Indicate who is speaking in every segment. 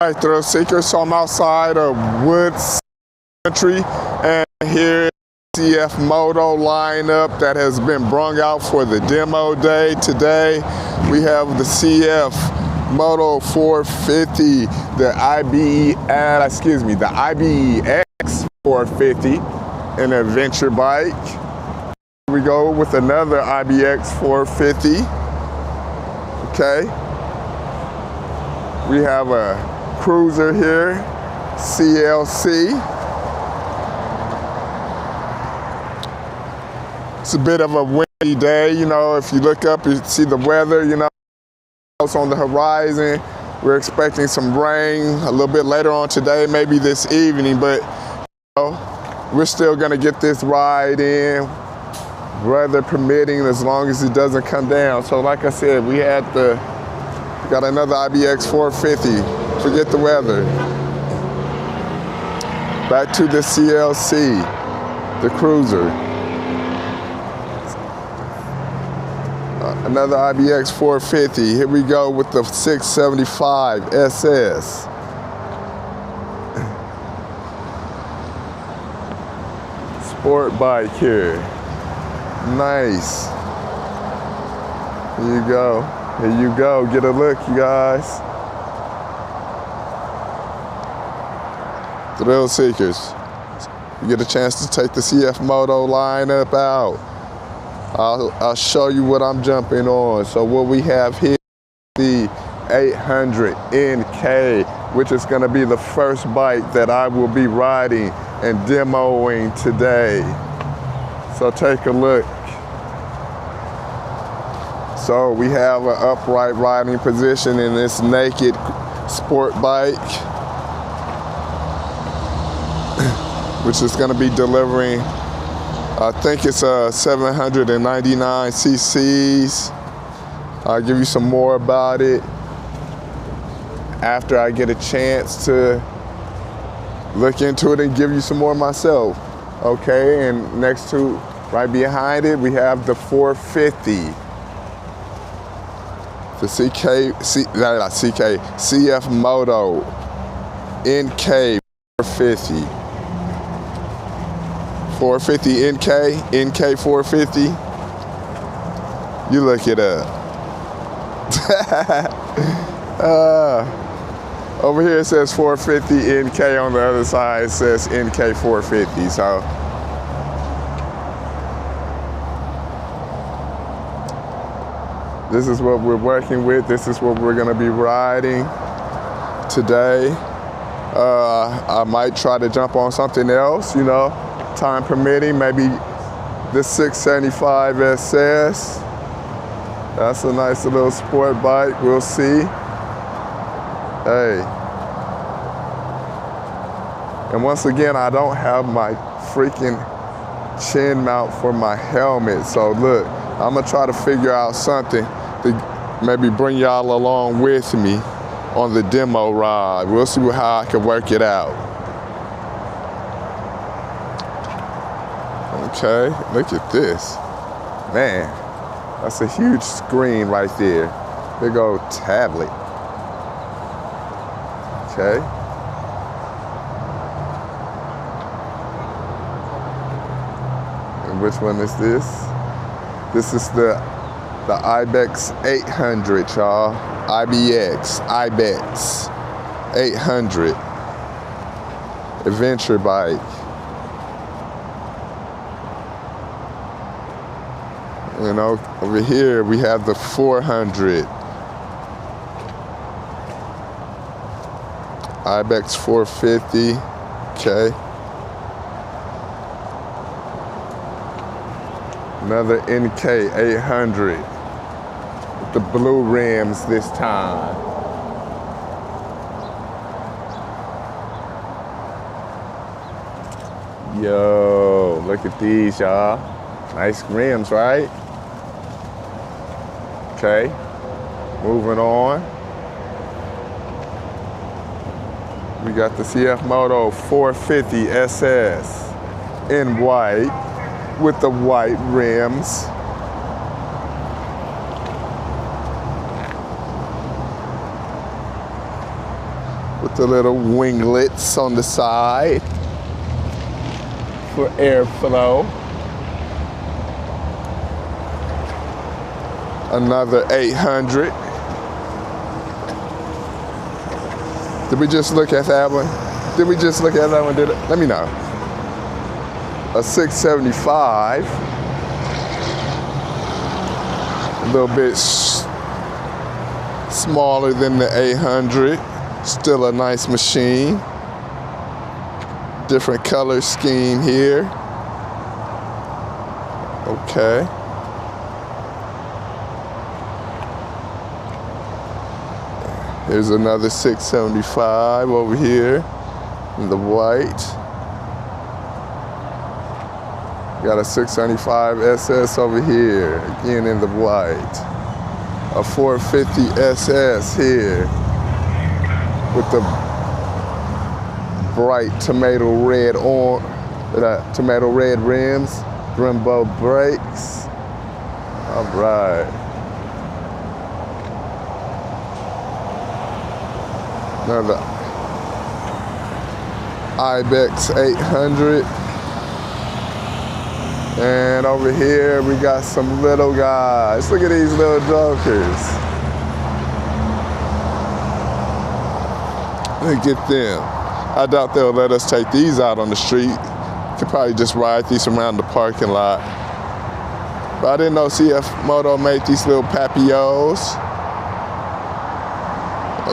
Speaker 1: Right, thrill seekers. So I'm outside of Woods Country, and here is the CFMOTO lineup that has been brung out for the demo day. Today we have the CFMOTO 450, the IBEX 450, an adventure bike. We go with another IBEX 450. Okay. We have a cruiser here, CLC. It's a bit of a windy day, you know. If you look up, you see the weather, you know, it's on the horizon. We're expecting some rain a little bit later on today, maybe this evening, but you know, we're still gonna get this ride in, weather permitting, as long as it doesn't come down. So like I said, we got another IBEX 450. Forget the weather. Back to the CLC, the cruiser. Another IBEX 450. Here we go with the 675 SS. Sport bike here. Nice. Here you go. Here you go. Get a look, you guys. Thrill seekers, you get a chance to take the CFMOTO lineup out. I'll show you what I'm jumping on. So what we have here is the 800 NK, which is going to be the first bike that I will be riding and demoing today. So take a look. So we have an upright riding position in this naked sport bike, which is going to be delivering, I think it's 799 cc's. I'll give you some more about it after I get a chance to look into it and give you some more myself. Okay, and next to, right behind it, we have the 450. The CFMOTO NK 450. 450 NK 450. You look it up. Over here it says 450 NK, on the other side it says NK 450. So this is what we're working with. This is what we're gonna be riding today. I might try to jump on something else, you know, time permitting, maybe this 675 SS. That's a nice little sport bike, we'll see. Hey. And once again, I don't have my freaking chin mount for my helmet. So look, I'm gonna try to figure out something to maybe bring y'all along with me on the demo ride. We'll see how I can work it out. Okay, look at this. Man, that's a huge screen right there. Big old tablet. Okay. And which one is this? This is the IBEX 800, y'all. IBEX 800 adventure bike. You know, over here we have the 400 IBEX 450. Okay. Another NK 800 with the blue rims this time. Yo, look at these, y'all. Nice rims, right? Okay, moving on. We got the CFMOTO 450 SS in white with the white rims. with the little winglets on the side for airflow. Another 800. Did we just look at that one? Did we just look at that one? Did it? Let me know. A 675. A little bit smaller than the 800. Still a nice machine. Different color scheme here. Okay. Here's another 675 over here in the white. Got a 675 SS over here, again in the white. A 450 SS here with the bright tomato red rims, Brembo brakes. All right. Another Ibex 800. And over here we got some little guys. Look at these little jokers. Look at them. I doubt they'll let us take these out on the street. Could probably just ride these around the parking lot. But I didn't know CFMOTO made these little Papios.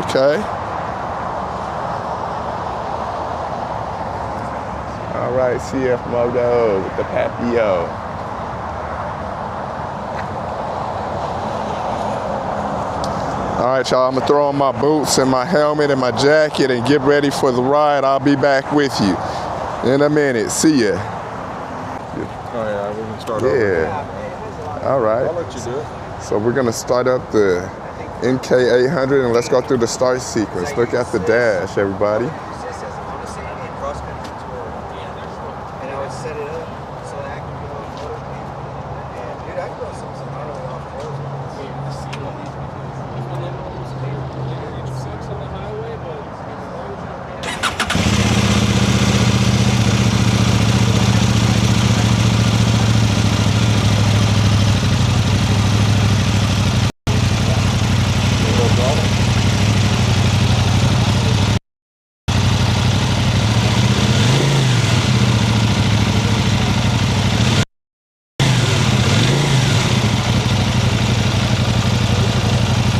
Speaker 1: Okay. All right, CFMOTO with the Papio. All right, y'all, I'm gonna throw on my boots and my helmet and my jacket and get ready for the ride. I'll be back with you in a minute. See ya.
Speaker 2: Oh yeah, we're gonna start over.
Speaker 1: Yeah. All right.
Speaker 2: I'll let you do it.
Speaker 1: So we're gonna start up the NK800 and let's go through the start sequence. Look at the dash, everybody.
Speaker 3: Set it up so that I can go on photo. And dude, I can go some gnarly off roads.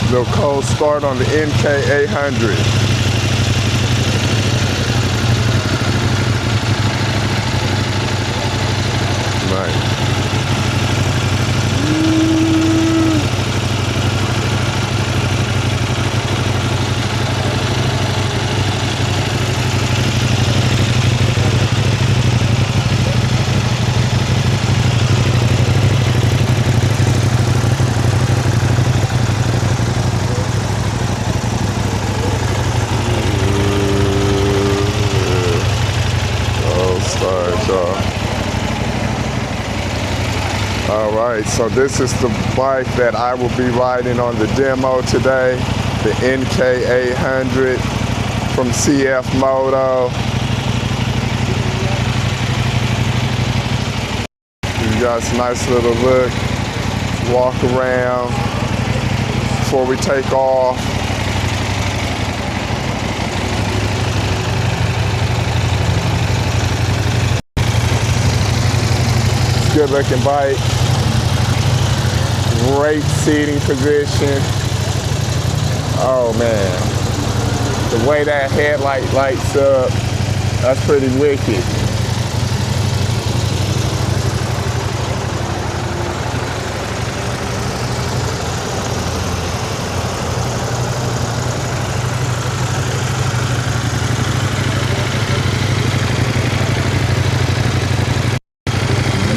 Speaker 1: Little cold start on the NK800. Nice. All right, so this is the bike that I will be riding on the demo today, the NK800 from CFMOTO. You got a nice little look, walk around before we take off. Good looking bike. Great seating position. Oh man. The way that headlight lights up, that's pretty wicked.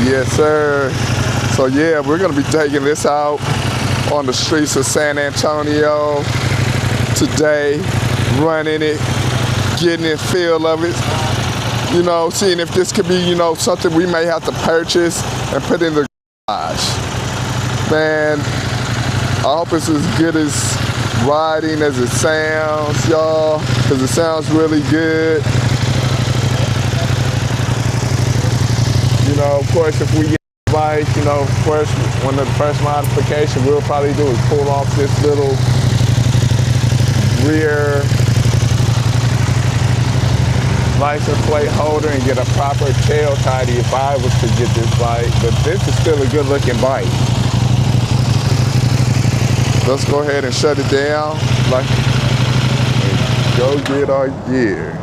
Speaker 1: Yes, sir. So yeah, we're gonna be taking this out on the streets of San Antonio today, running it, getting a feel of it, you know, seeing if this could be, you know, something we may have to purchase and put in the garage. Man, I hope it's as good as riding as it sounds, y'all. because it sounds really good. You know, of course, if we get a bike, you know, of course, one of the first modifications we'll probably do is pull off this little rear license plate holder and get a proper tail tidy if I was to get this bike. But this is still a good looking bike. Let's go ahead and shut it down. Like, go get our gear.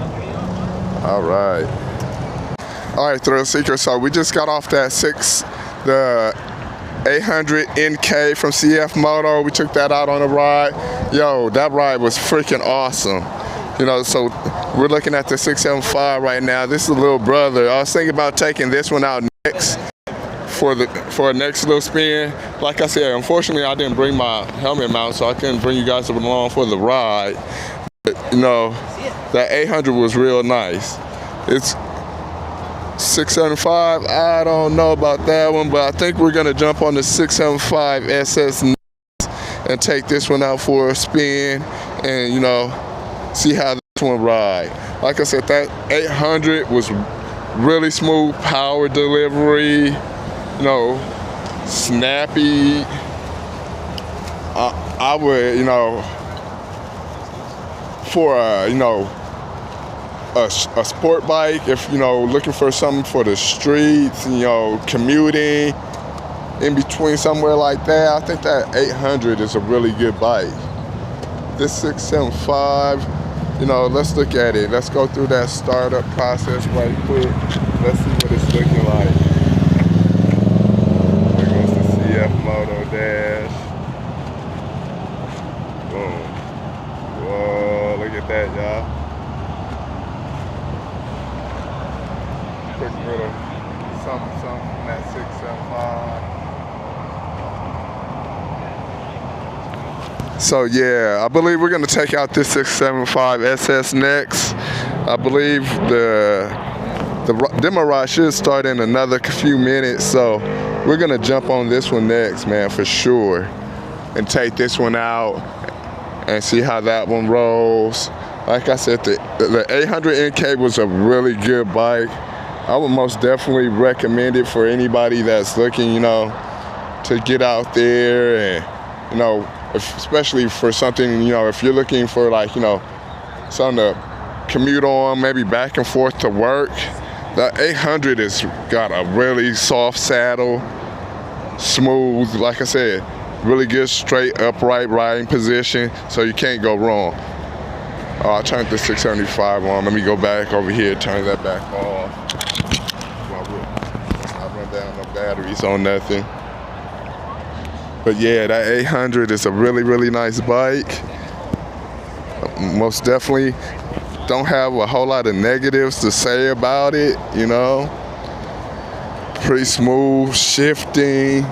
Speaker 1: All right. All right, Thrill Seeker. So we just got off the 800 NK from CFMOTO. We took that out on a ride. Yo, that ride was freaking awesome. You know, so we're looking at the 675 right now. This is a little brother. I was thinking about taking this one out next for a next little spin. Like I said, unfortunately, I didn't bring my helmet mount, so I couldn't bring you guys along for the ride. But, you know, that 800 was real nice. It's 675. I don't know about that one, but I think we're gonna jump on the 675 SS next and take this one out for a spin, and you know, see how this one ride. Like I said, that 800 was really smooth power delivery, you know, snappy. I would, you know, for you know, a sport bike, if you know, looking for something for the streets, you know, commuting in between somewhere like that, I think that 800 is a really good bike. This 675, you know, let's look at it. Let's go through that startup process right quick. Let's see what it's looking like. There goes the CFMOTO dash. Boom. Whoa, look at that, y'all. Quick little something from that 675. So yeah, I believe we're gonna take out this 675 SS next. I believe the demo ride should start in another few minutes, so we're gonna jump on this one next, man, for sure, and take this one out and see how that one rolls. Like I said, the 800 NK was a really good bike. I would most definitely recommend it for anybody that's looking, you know, to get out there and, you know, especially for something, you know, if you're looking for like, you know, something to commute on, maybe back and forth to work. The 800 has got a really soft saddle, smooth, like I said, really good straight upright riding position, so you can't go wrong. Oh, I turned the 675 on. Let me go back over here, turn that back off. I run down no batteries on nothing. But yeah, that 800 is a really, really nice bike. Most definitely don't have a whole lot of negatives to say about it, you know. Pretty smooth, shifting.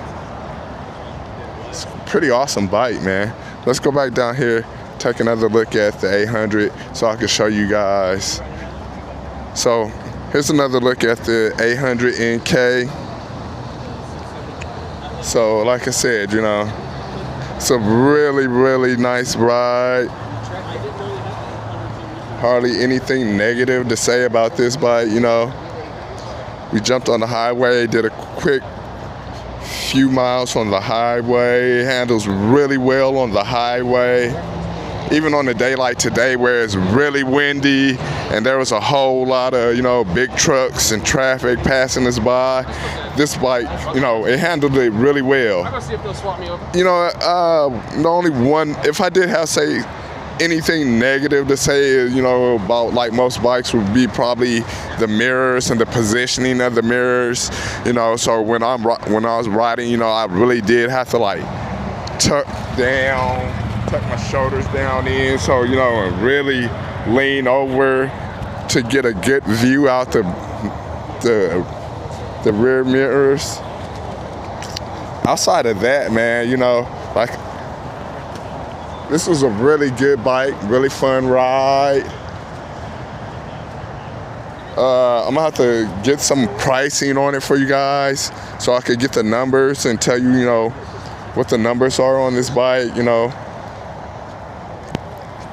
Speaker 1: It's a pretty awesome bike, man. Let's go back down here, take another look at the 800 so I can show you guys. So here's another look at the 800 NK. So like I said, you know, it's a really, really nice ride. Hardly anything negative to say about this bike, you know. We jumped on the highway, did a quick few miles on the highway. It handles really well on the highway. Even on a day like today where it's really windy and there was a whole lot of, you know, big trucks and traffic passing us by, this bike, you know, it handled it really well.
Speaker 2: I'm gonna see if they'll swap me over.
Speaker 1: You know, the only one, if I did have, say, anything negative to say, you know, about like most bikes would be probably the mirrors and the positioning of the mirrors. You know, so when I was riding, you know, I really did have to like tuck my shoulders down in, so, you know, and really lean over to get a good view out the rear mirrors. Outside of that, man, you know, like, this was a really good bike, really fun ride. I'm gonna have to get some pricing on it for you guys so I could get the numbers and tell you, you know, what the numbers are on this bike, you know.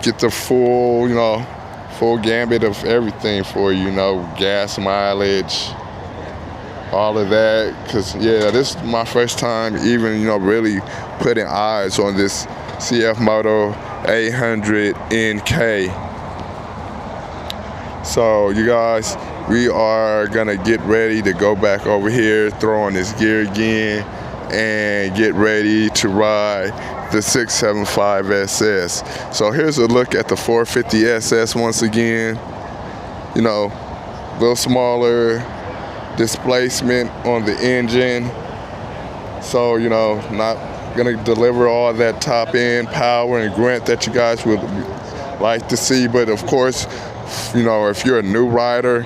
Speaker 1: Get the full, you know, full gambit of everything for you, you know, gas mileage, all of that. Cause yeah, this is my first time even, you know, really putting eyes on this CFMOTO 800 NK. So you guys, we are gonna get ready to go back over here, throw on this gear again, and get ready to ride the 675 SS. So here's a look at the 450 SS once again. You know, a little smaller displacement on the engine. So, you know, not gonna deliver all that top end power and grunt that you guys would like to see. But of course, you know, if you're a new rider,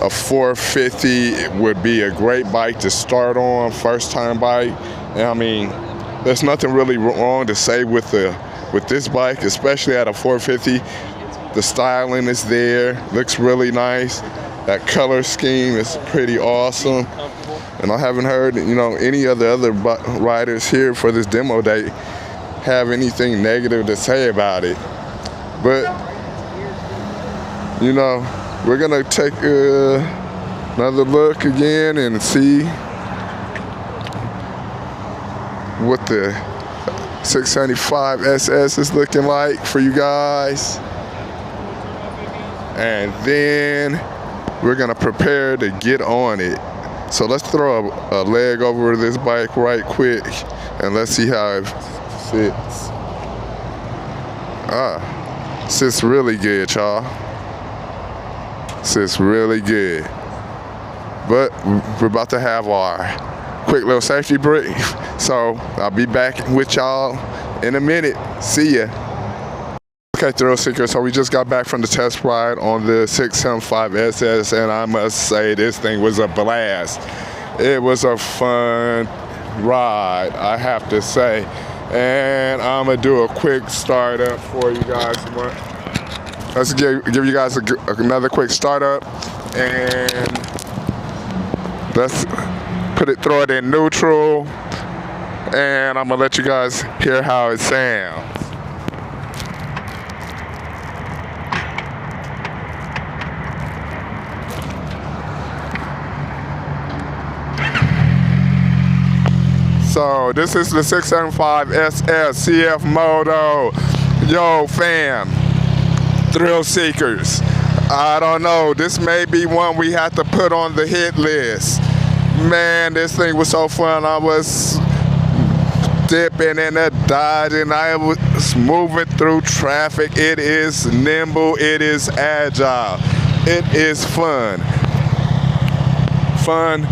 Speaker 1: a 450 would be a great bike to start on, first time bike. And I mean, there's nothing really wrong to say with this bike, especially at a 450. The styling is there, looks really nice. That color scheme is pretty awesome. And I haven't heard, you know, any of the other riders here for this demo day have anything negative to say about it. But, you know, we're gonna take another look again and see what the 675 SS is looking like for you guys. And then we're gonna prepare to get on it. So let's throw a leg over this bike right quick and let's see how it sits. Sits really good, y'all. Sits really good. But we're about to have our quick little safety brief. So I'll be back with y'all in a minute. See ya. Okay, thrill seekers, so we just got back from the test ride on the 675 SS, and I must say this thing was a blast. It was a fun ride, I have to say. And I'm gonna do a quick startup for you guys. Let's give you guys another quick startup, and let's throw it in neutral, and I'm gonna let you guys hear how it sounds. So this is the 675 SS CFMOTO. Yo fam, thrill seekers, I don't know, this may be one we have to put on the hit list. Man, this thing was so fun. I was dipping and dodging, I was moving through traffic. It is nimble, it is agile, it is fun. Fun.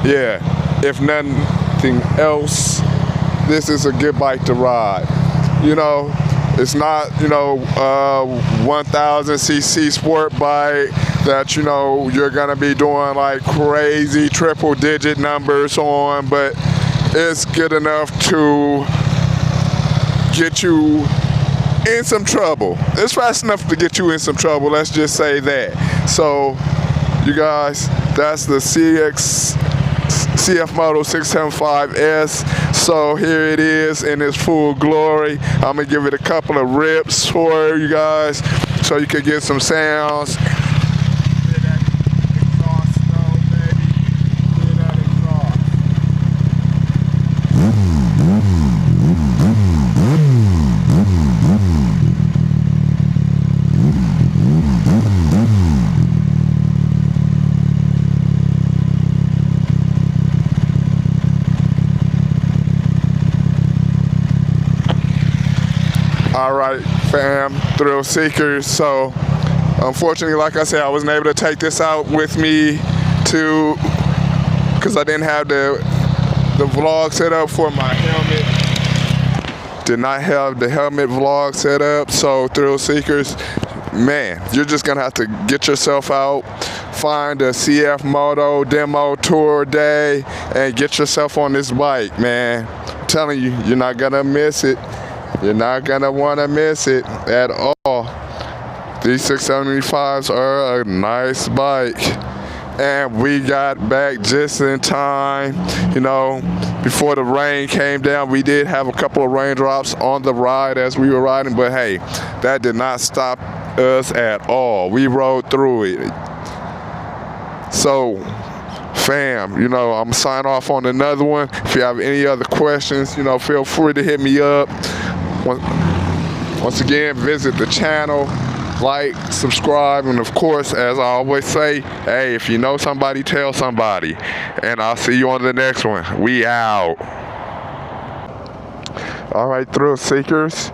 Speaker 1: Yeah. If nothing else, this is a good bike to ride. You know, it's not, you know, 1000cc sport bike that, you know, you're gonna be doing like crazy triple digit numbers on, but it's good enough to get you in some trouble. It's fast enough to get you in some trouble, let's just say that. So, you guys, that's the CFMOTO 675S. So here it is in its full glory. I'm gonna give it a couple of rips for you guys so you can get some sounds. All right, fam, thrill seekers. So, unfortunately, like I said, I wasn't able to take this out with me because I didn't have the vlog set up for my helmet. Did not have the helmet vlog set up. So, thrill seekers, man, you're just gonna have to get yourself out, find a CFMOTO Demo tour day, and get yourself on this bike, man. I'm telling you, you're not gonna miss it. You're not gonna wanna miss it at all. These 675s are a nice bike. And we got back just in time, you know, before the rain came down. We did have a couple of raindrops on the ride as we were riding, but hey, that did not stop us at all. We rode through it. So, fam, you know, I'm sign off on another one. If you have any other questions, you know, feel free to hit me up. Once again, visit the channel, like, subscribe, and of course, as I always say, hey, if you know somebody, tell somebody. And I'll see you on the next one. We out. All right, thrill seekers.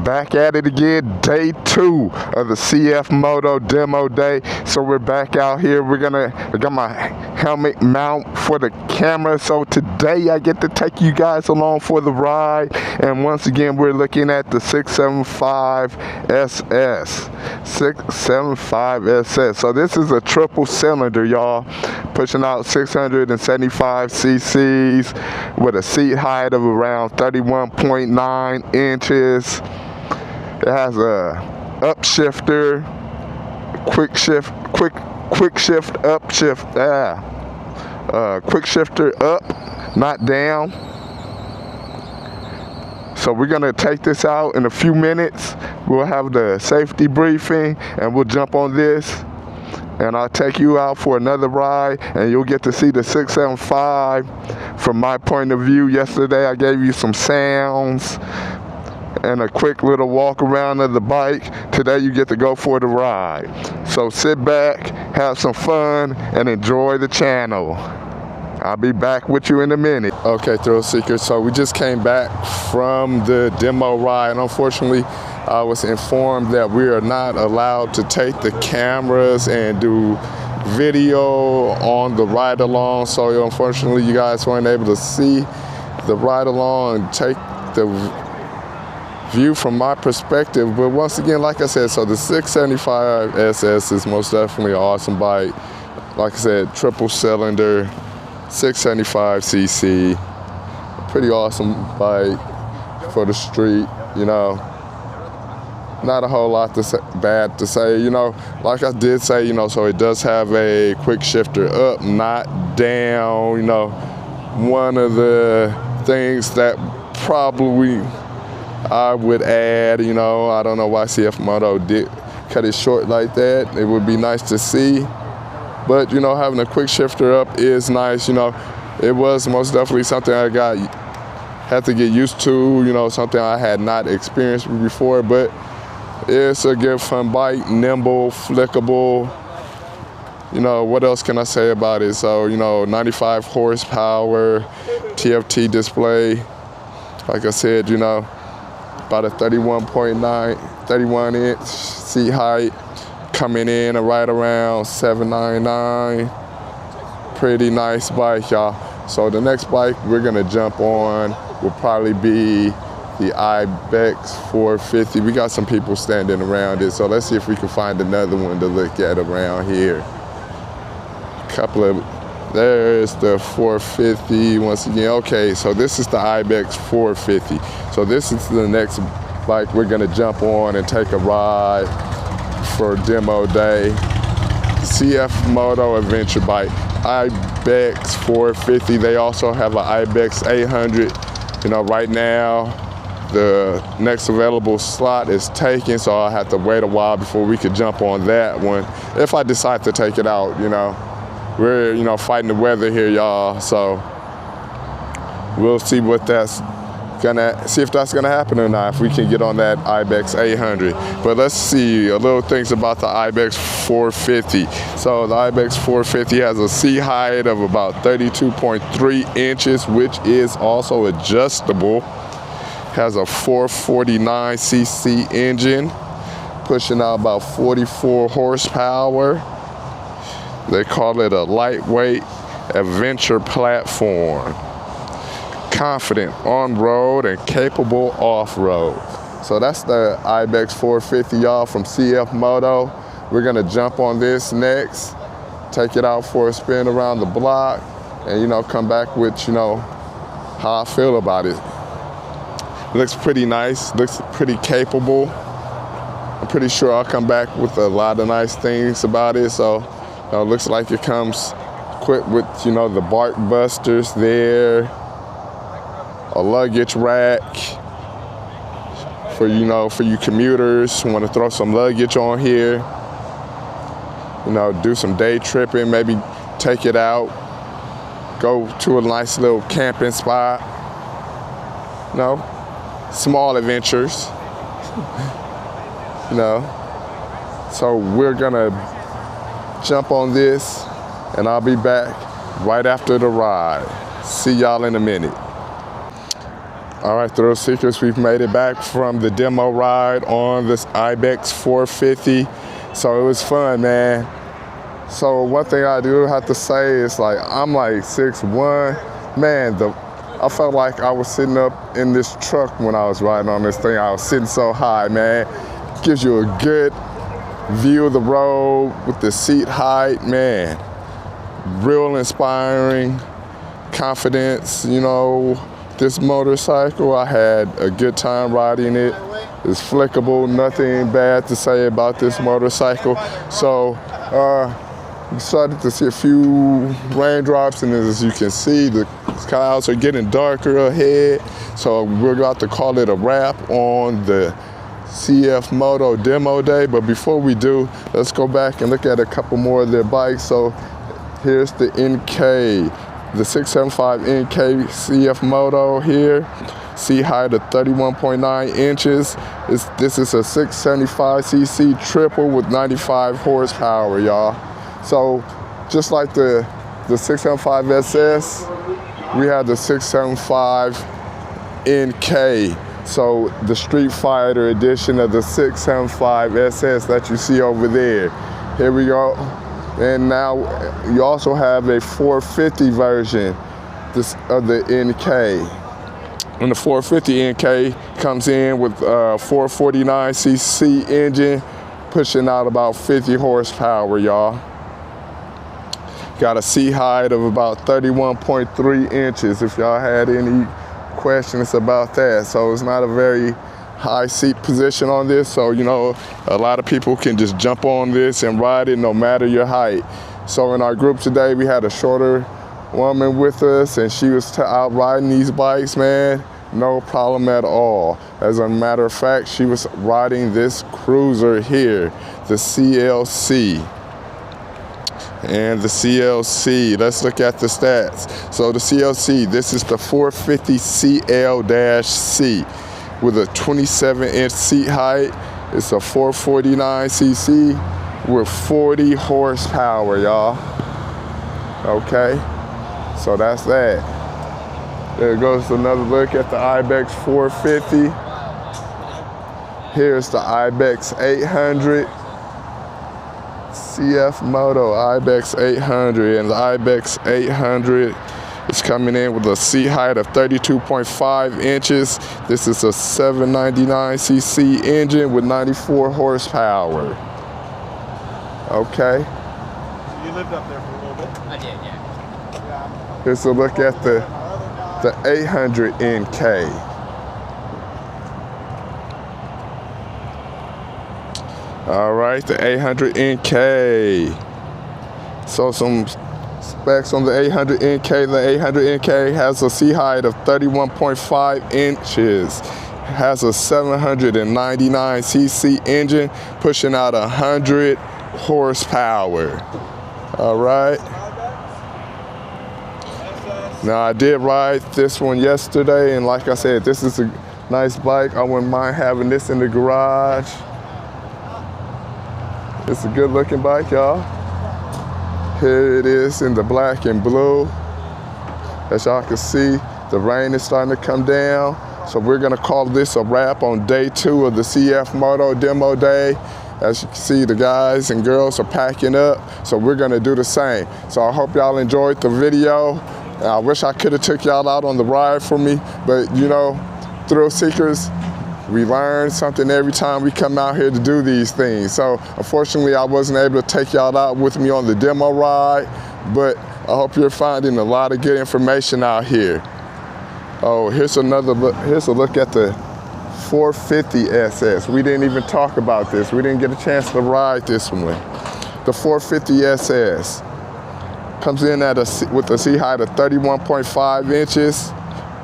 Speaker 1: Back at it again, day 2 of the CFMOTO Demo Day. So we're back out here. I got my helmet mount for the camera. So today I get to take you guys along for the ride. And once again, we're looking at the 675 SS. 675 SS. So this is a triple cylinder, y'all. Pushing out 675 cc's with a seat height of around 31.9 inches. It has a upshifter, quick shift quick shifter up, not down. So we're gonna take this out in a few minutes. We'll have the safety briefing and we'll jump on this. And I'll take you out for another ride and you'll get to see the 675 from my point of view. Yesterday I gave you some sounds and a quick little walk around of the bike. Today you get to go for the ride. So sit back, have some fun, and enjoy the channel. I'll be back with you in a minute. Okay, thrill seekers, so we just came back from the demo ride, and unfortunately I was informed that we are not allowed to take the cameras and do video on the ride along. So unfortunately you guys weren't able to see the ride along and take the view from my perspective. But once again, like I said, so the 675 SS is most definitely an awesome bike. Like I said, triple cylinder, 675 cc, pretty awesome bike for the street, you know. Not a whole lot bad to say, you know. Like I did say, you know, so it does have a quick shifter up, not down, you know. One of the things that probably I would add, you know, I don't know why CFMOTO did cut it short like that. It would be nice to see. But, you know, having a quick shifter up is nice, you know. It was most definitely something I had to get used to, you know, something I had not experienced before. But it's a good fun bike, nimble, flickable. You know, what else can I say about it? So, you know, 95 horsepower, TFT display. Like I said, you know, about a 31 inch seat height, coming in at right around 799. Pretty nice bike, y'all. So the next bike we're gonna jump on will probably be the Ibex 450. We got some people standing around it, so let's see if we can find another one to look at around here. There's the 450 once again. Okay, so this is the Ibex 450. So this is the next bike we're gonna jump on and take a ride for demo day. CFMOTO adventure bike, Ibex 450. They also have an Ibex 800. You know, right now the next available slot is taken, so I'll have to wait a while before we could jump on that one. If I decide to take it out, you know. We're, you know, fighting the weather here, y'all, so we'll see if that's gonna happen or not, if we can get on that Ibex 800. But let's see a little things about the Ibex 450. So the Ibex 450 has a seat height of about 32.3 inches, which is also adjustable. Has a 449 cc engine, pushing out about 44 horsepower. They call it a lightweight adventure platform. Confident on-road and capable off-road. So that's the Ibex 450, y'all, from CFMOTO. We're gonna jump on this next, take it out for a spin around the block, and, you know, come back with, you know, how I feel about it. Looks pretty nice, looks pretty capable. I'm pretty sure I'll come back with a lot of nice things about it. So looks like it comes equipped with, you know, the bark busters there, a luggage rack for, you know, for you commuters who want to throw some luggage on here, you know, do some day tripping, maybe take it out, go to a nice little camping spot, you know, small adventures, you know. So we're gonna jump on this and I'll be back right after the ride. See y'all in a minute. All right, thrill seekers, we've made it back from the demo ride on this Ibex 450. So it was fun, man. So one thing I do have to say is, like, I'm like 6'1". Man, I felt like I was sitting up in this truck when I was riding on this thing. I was sitting so high, man. Gives you a good view of the road with the seat height, man. Real inspiring, confidence, you know. This motorcycle, I had a good time riding it. It's flickable, nothing bad to say about this motorcycle. So we started to see a few raindrops, and as you can see, the clouds are getting darker ahead. So we're about to call it a wrap on the CFMOTO Demo Day. But before we do, let's go back and look at a couple more of their bikes. So here's the NK. The 675 NK CFMOTO here, seat height of 31.9 inches. This is a 675cc triple with 95 horsepower, y'all. So just like the 675 SS, we have the 675 NK. So the Street Fighter edition of the 675 SS that you see over there. Here we go. And now you also have a 450 version of the NK. And the 450 NK comes in with a 449cc engine, pushing out about 50 horsepower, y'all. Got a seat height of about 31.3 inches, if y'all had any questions about that. So it's not a very high seat position on this, so, you know, a lot of people can just jump on this and ride it no matter your height. So in our group today, we had a shorter woman with us, and she was out riding these bikes, man, no problem at all. As a matter of fact, she was riding this cruiser here, the CLC. And the CLC, let's look at the stats. So the CLC, this is the 450 CL-C. With a 27-inch seat height. It's a 449cc with 40 horsepower, y'all. Okay, so that's that. There goes another look at the Ibex 450. Here's the Ibex 800. CFMOTO Ibex 800, and the Ibex 800 is coming in with a seat height of 32.5 inches. This is a 799cc engine with 94 horsepower. Okay.
Speaker 2: You lived up there for a little bit?
Speaker 3: I did, yeah.
Speaker 1: Here's a look at the 800 NK. All right, the 800 NK. So some specs on the 800 NK. The 800 NK has a seat height of 31.5 inches. Has a 799cc engine pushing out 100 horsepower. All right. Now I did ride this one yesterday, and like I said, this is a nice bike. I wouldn't mind having this in the garage. It's a good looking bike, y'all. Here it is in the black and blue. As y'all can see, the rain is starting to come down. So we're gonna call this a wrap on day 2 of the CFMOTO Demo Day. As you can see, the guys and girls are packing up. So we're gonna do the same. So I hope y'all enjoyed the video. I wish I could have took y'all out on the ride for me, but you know, thrill seekers, we learn something every time we come out here to do these things. So unfortunately, I wasn't able to take y'all out with me on the demo ride, but I hope you're finding a lot of good information out here. Oh, here's another look. Here's a look at the 450 SS. We didn't even talk about this. We didn't get a chance to ride this one. The 450 SS comes in with a seat height of 31.5 inches.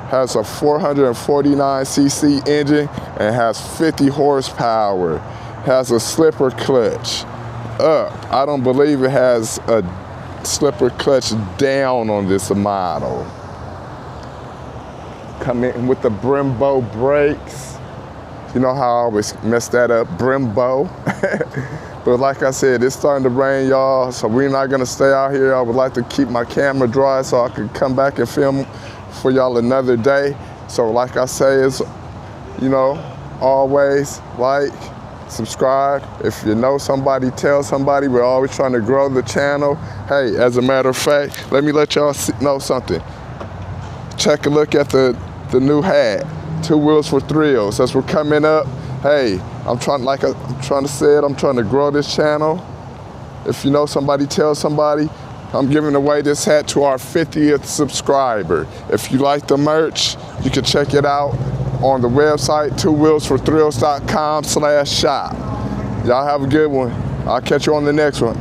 Speaker 1: Has a 449cc engine and has 50 horsepower. Has a slipper clutch up. I don't believe it has a slipper clutch down on this model. Come in with the Brembo brakes. You know how I always mess that up, Brembo. But like I said, it's starting to rain, y'all, so we're not gonna stay out here. I would like to keep my camera dry so I can come back and film for y'all another day. So like I say, is, you know, always like, subscribe. If you know somebody, tell somebody. We're always trying to grow the channel. Hey, as a matter of fact, let me let y'all know something. Check a look at the new hat, 2 Wheels for Thrills. As we're coming up, hey, I'm trying to grow this channel. If you know somebody, tell somebody. I'm giving away this hat to our 50th subscriber. If you like the merch, you can check it out on the website, 2wheelsforthrills.com/shop. Y'all have a good one. I'll catch you on the next one.